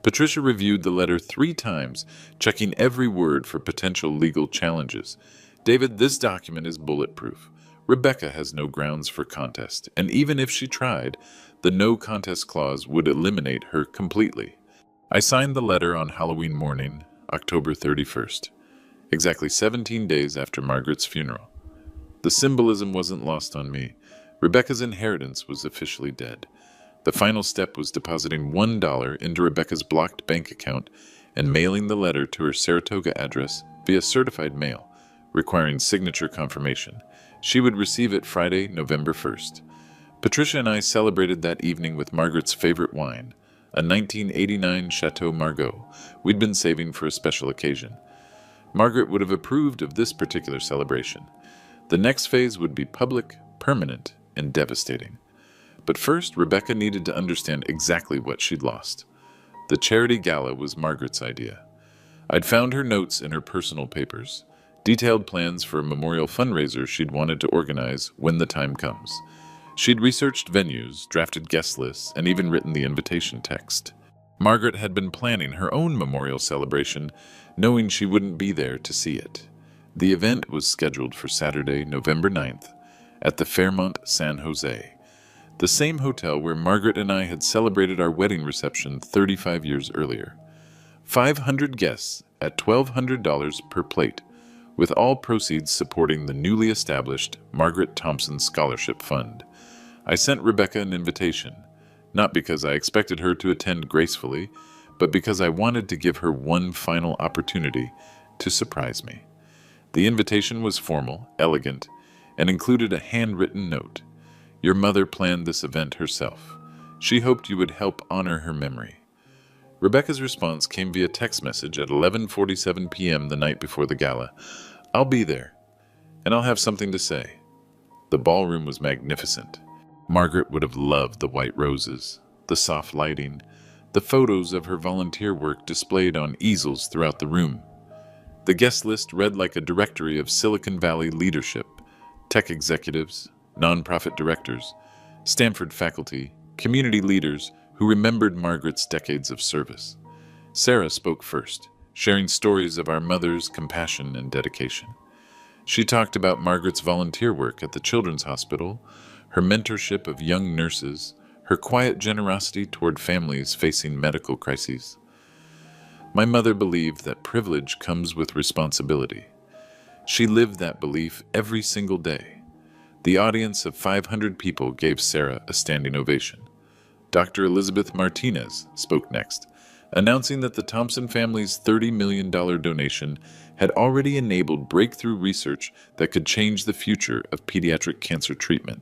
Speaker 1: Patricia reviewed the letter 3 times, checking every word for potential legal challenges. David, this document is bulletproof. Rebecca has no grounds for contest, and even if she tried, the no contest clause would eliminate her completely. I signed the letter on Halloween morning, October 31st, exactly 17 days after Margaret's funeral. The symbolism wasn't lost on me. Rebecca's inheritance was officially dead. The final step was depositing $1 into Rebecca's blocked bank account and mailing the letter to her Saratoga address via certified mail, requiring signature confirmation. She would receive it Friday, November 1st. Patricia and I celebrated that evening with Margaret's favorite wine, a 1989 Chateau Margaux we'd been saving for a special occasion. Margaret would have approved of this particular celebration. The next phase would be public, permanent, and devastating. But first, Rebecca needed to understand exactly what she'd lost. The charity gala was Margaret's idea. I'd found her notes in her personal papers, detailed plans for a memorial fundraiser she'd wanted to organize when the time comes. She'd researched venues, drafted guest lists, and even written the invitation text. Margaret had been planning her own memorial celebration, knowing she wouldn't be there to see it. The event was scheduled for Saturday, November 9th, at the Fairmont San Jose, the same hotel where Margaret and I had celebrated our wedding reception 35 years earlier. 500 guests at $1,200 per plate, with all proceeds supporting the newly established Margaret Thompson Scholarship Fund. I sent Rebecca an invitation, not because I expected her to attend gracefully, but because I wanted to give her one final opportunity to surprise me. The invitation was formal, elegant, and included a handwritten note. Your mother planned this event herself. She hoped you would help honor her memory. Rebecca's response came via text message at 11:47 p.m. the night before the gala. I'll be there, and I'll have something to say. The ballroom was magnificent. Margaret would have loved the white roses, the soft lighting, the photos of her volunteer work displayed on easels throughout the room. The guest list read like a directory of Silicon Valley leadership, tech executives, nonprofit directors, Stanford faculty, community leaders who remembered Margaret's decades of service. Sarah spoke first, sharing stories of our mother's compassion and dedication. She talked about Margaret's volunteer work at the Children's Hospital, her mentorship of young nurses, her quiet generosity toward families facing medical crises. My mother believed that privilege comes with responsibility. She lived that belief every single day. The audience of 500 people gave Sarah a standing ovation. Dr. Elizabeth Martinez spoke next, announcing that the Thompson family's $30 million donation had already enabled breakthrough research that could change the future of pediatric cancer treatment.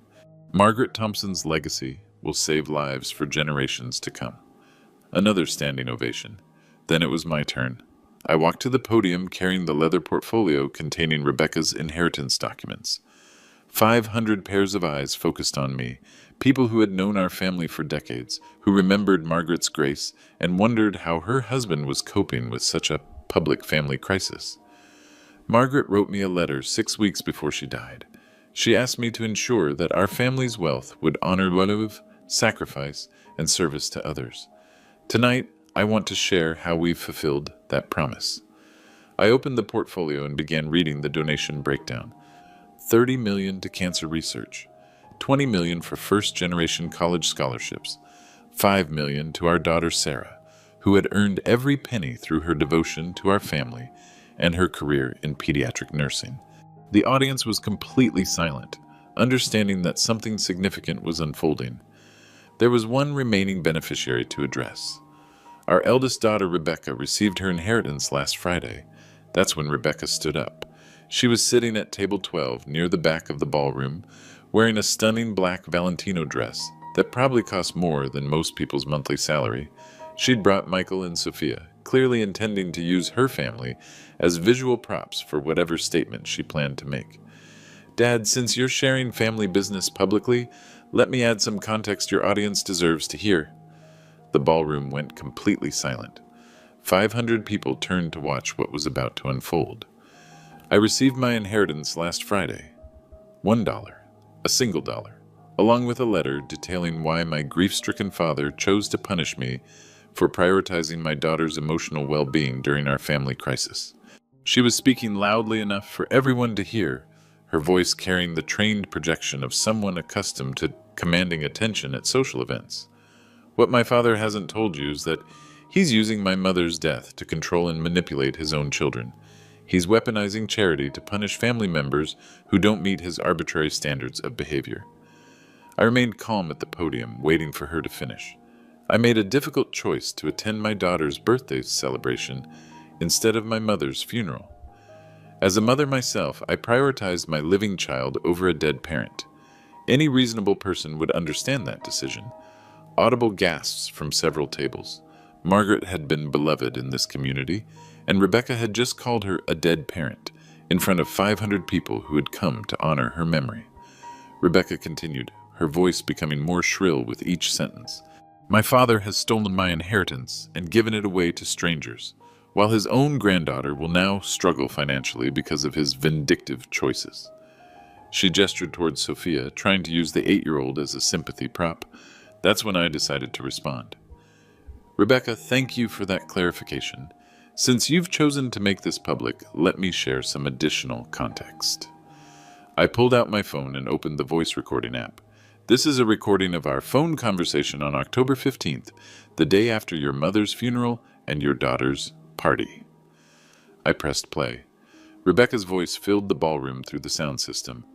Speaker 1: Margaret Thompson's legacy will save lives for generations to come. Another standing ovation. Then it was my turn. I walked to the podium carrying the leather portfolio containing Rebecca's inheritance documents. 500 pairs of eyes focused on me, people who had known our family for decades, who remembered Margaret's grace and wondered how her husband was coping with such a public family crisis. Margaret wrote me a letter 6 weeks before she died. She asked me to ensure that our family's wealth would honor love, sacrifice, and service to others. Tonight, I want to share how we've fulfilled that promise. I opened the portfolio and began reading the donation breakdown. $30 million to cancer research, $20 million for first-generation college scholarships, $5 million to our daughter Sarah, who had earned every penny through her devotion to our family and her career in pediatric nursing. The audience was completely silent, understanding that something significant was unfolding. There was one remaining beneficiary to address. Our eldest daughter, Rebecca, received her inheritance last Friday. That's when Rebecca stood up. She was sitting at table 12 near the back of the ballroom, wearing a stunning black Valentino dress that probably cost more than most people's monthly salary. She'd brought Michael and Sophia, clearly intending to use her family as visual props for whatever statement she planned to make. Dad, since you're sharing family business publicly, let me add some context your audience deserves to hear. The ballroom went completely silent. 500 people turned to watch what was about to unfold. I received my inheritance last Friday. $1, a single dollar, along with a letter detailing why my grief-stricken father chose to punish me for prioritizing my daughter's emotional well-being during our family crisis. She was speaking loudly enough for everyone to hear, her voice carrying the trained projection of someone accustomed to commanding attention at social events. What my father hasn't told you is that he's using my mother's death to control and manipulate his own children. He's weaponizing charity to punish family members who don't meet his arbitrary standards of behavior. I remained calm at the podium, waiting for her to finish. I made a difficult choice to attend my daughter's birthday celebration instead of my mother's funeral. As a mother myself, I prioritized my living child over a dead parent. Any reasonable person would understand that decision. Audible gasps from several tables. Margaret had been beloved in this community, and Rebecca had just called her a dead parent in front of 500 people who had come to honor her memory. Rebecca continued, her voice becoming more shrill with each sentence. My father has stolen my inheritance and given it away to strangers, while his own granddaughter will now struggle financially because of his vindictive choices. She gestured towards Sophia, trying to use the 8-year-old as a sympathy prop. That's when I decided to respond. Rebecca, thank you for that clarification. Since you've chosen to make this public, let me share some additional context. I pulled out my phone and opened the voice recording app. This is a recording of our phone conversation on October 15th, the day after your mother's funeral and your daughter's party. I pressed play. Rebecca's voice filled the ballroom through the sound system.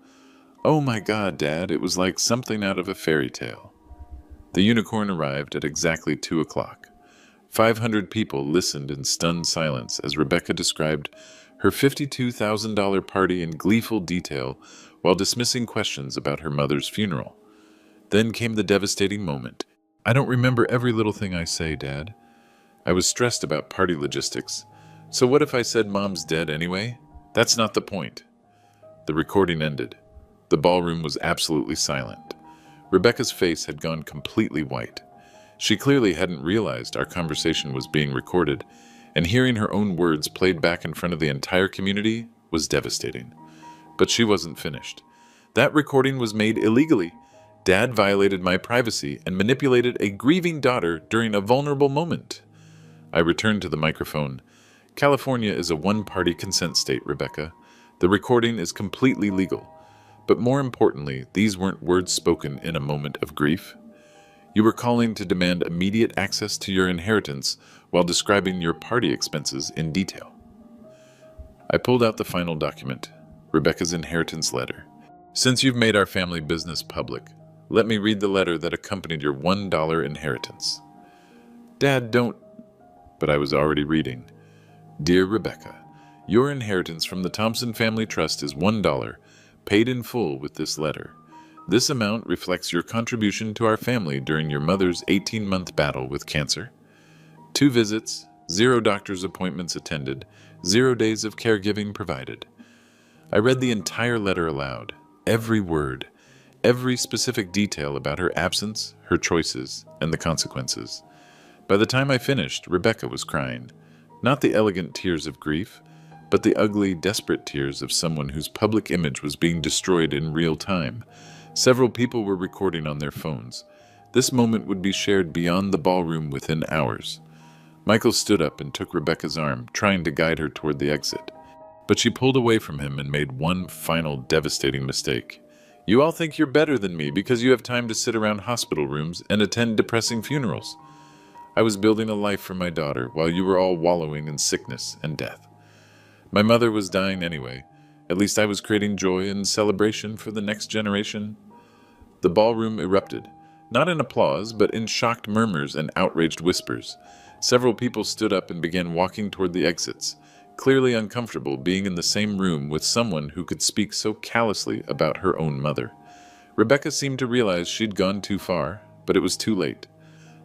Speaker 1: Oh my God, Dad, it was like something out of a fairy tale. The unicorn arrived at exactly 2 o'clock. 500 people listened in stunned silence as Rebecca described her $52,000 party in gleeful detail while dismissing questions about her mother's funeral. Then came the devastating moment. I don't remember every little thing I say, Dad. I was stressed about party logistics. So what if I said Mom's dead anyway? That's not the point. The recording ended. The ballroom was absolutely silent. Rebecca's face had gone completely white. She clearly hadn't realized our conversation was being recorded, and hearing her own words played back in front of the entire community was devastating. But she wasn't finished. That recording was made illegally. Dad violated my privacy and manipulated a grieving daughter during a vulnerable moment. I returned to the microphone. California is a one-party consent state, Rebecca. The recording is completely legal. But more importantly, these weren't words spoken in a moment of grief. You were calling to demand immediate access to your inheritance while describing your party expenses in detail. I pulled out the final document, Rebecca's inheritance letter. Since you've made our family business public, let me read the letter that accompanied your $1 inheritance. Dad, don't... But I was already reading. Dear Rebecca, your inheritance from the Thompson Family Trust is $1, paid in full with this letter. This amount reflects your contribution to our family during your mother's 18-month battle with cancer. 2 visits, 0 doctor's appointments attended, 0 days of caregiving provided. I read the entire letter aloud. every word, every specific detail about her absence, her choices, and the consequences. By the time I finished, Rebecca was crying. Not the elegant tears of grief, but the ugly, desperate tears of someone whose public image was being destroyed in real time. Several people were recording on their phones. This moment would be shared beyond the ballroom within hours. Michael stood up and took Rebecca's arm, trying to guide her toward the exit. But she pulled away from him and made one final devastating mistake. "You all think you're better than me because you have time to sit around hospital rooms and attend depressing funerals. I was building a life for my daughter while you were all wallowing in sickness and death. My mother was dying anyway. At least I was creating joy and celebration for the next generation." The ballroom erupted, not in applause, but in shocked murmurs and outraged whispers. Several people stood up and began walking toward the exits, clearly uncomfortable being in the same room with someone who could speak so callously about her own mother. Rebecca seemed to realize she'd gone too far, but it was too late.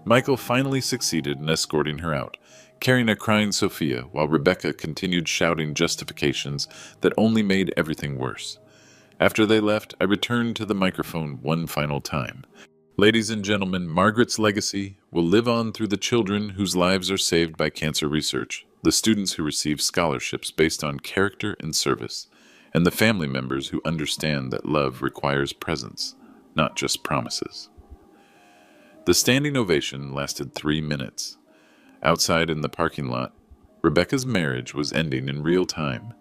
Speaker 1: Michael finally succeeded in escorting her out, carrying a crying Sophia while Rebecca continued shouting justifications that only made everything worse. After they left, I returned to the microphone one final time. "Ladies and gentlemen, Margaret's legacy will live on through the children whose lives are saved by cancer research, the students who receive scholarships based on character and service, and the family members who understand that love requires presence, not just promises." The standing ovation lasted 3 minutes. Outside in the parking lot, Rebecca's marriage was ending in real time.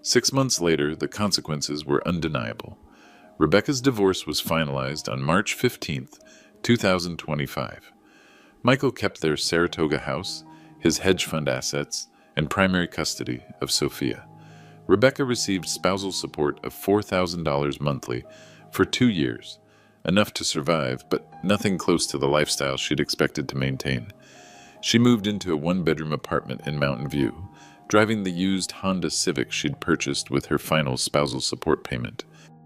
Speaker 1: 6 months later, the consequences were undeniable. Rebecca's divorce was finalized on March 15th, 2025. Michael kept their Saratoga house, his hedge fund assets, and primary custody of Sophia. Rebecca received spousal support of $4,000 monthly for 2 years, enough to survive, but nothing close to the lifestyle she'd expected to maintain. She moved into a one-bedroom apartment in Mountain View, driving the used Honda Civic she'd purchased with her final spousal support payment.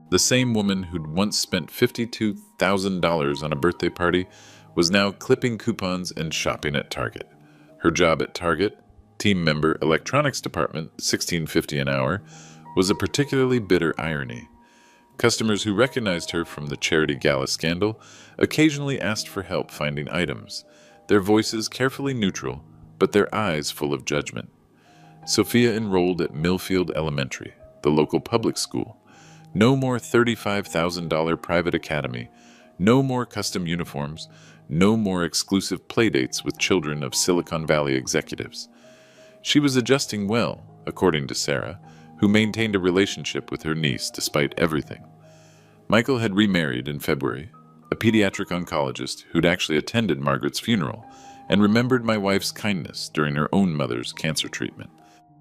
Speaker 1: The same woman who'd once spent $52,000 on a birthday party was now clipping coupons and shopping at Target. Her job at Target, team member, electronics department, $16.50 an hour, was a particularly bitter irony. Customers who recognized her from the charity gala scandal occasionally asked for help finding items, their voices carefully neutral, but their eyes full of judgment. Sophia enrolled at Millfield Elementary, the local public school. No more $35,000 private academy, no more custom uniforms, no more exclusive playdates with children of Silicon Valley executives. She was adjusting well, according to Sarah, who maintained a relationship with her niece despite everything. Michael had remarried in February, a pediatric oncologist who'd actually attended Margaret's funeral and remembered my wife's kindness during her own mother's cancer treatment.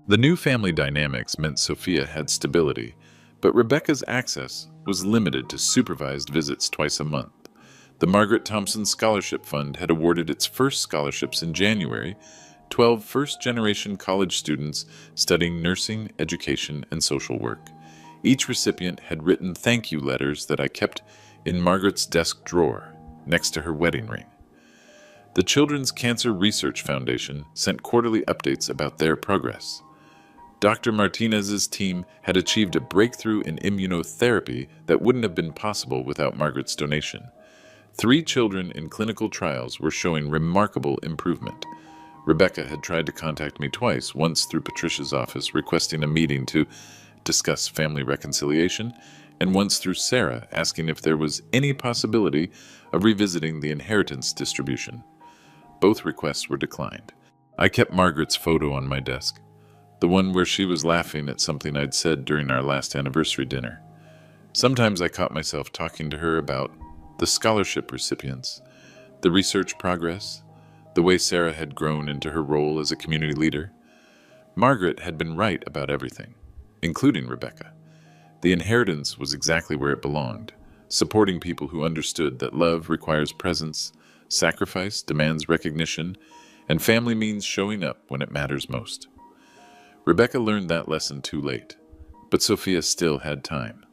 Speaker 1: The new family dynamics meant Sophia had stability, but Rebecca's access was limited to supervised visits twice a month. The Margaret Thompson Scholarship Fund had awarded its first scholarships in January, 12 first-generation college students studying nursing, education, and social work. Each recipient had written thank you letters that I kept in Margaret's desk drawer, next to her wedding ring. The Children's Cancer Research Foundation sent quarterly updates about their progress. Dr. Martinez's team had achieved a breakthrough in immunotherapy that wouldn't have been possible without Margaret's donation. 3 children in clinical trials were showing remarkable improvement. Rebecca had tried to contact me twice, once through Patricia's office requesting a meeting to discuss family reconciliation, and once through Sarah asking if there was any possibility of revisiting the inheritance distribution. Both requests were declined. I kept Margaret's photo on my desk, the one where she was laughing at something I'd said during our last anniversary dinner. Sometimes I caught myself talking to her about the scholarship recipients, the research progress, the way Sarah had grown into her role as a community leader. Margaret had been right about everything, including Rebecca. The inheritance was exactly where it belonged, supporting people who understood that love requires presence, sacrifice demands recognition, and family means showing up when it matters most. Rebecca learned that lesson too late, but Sophia still had time.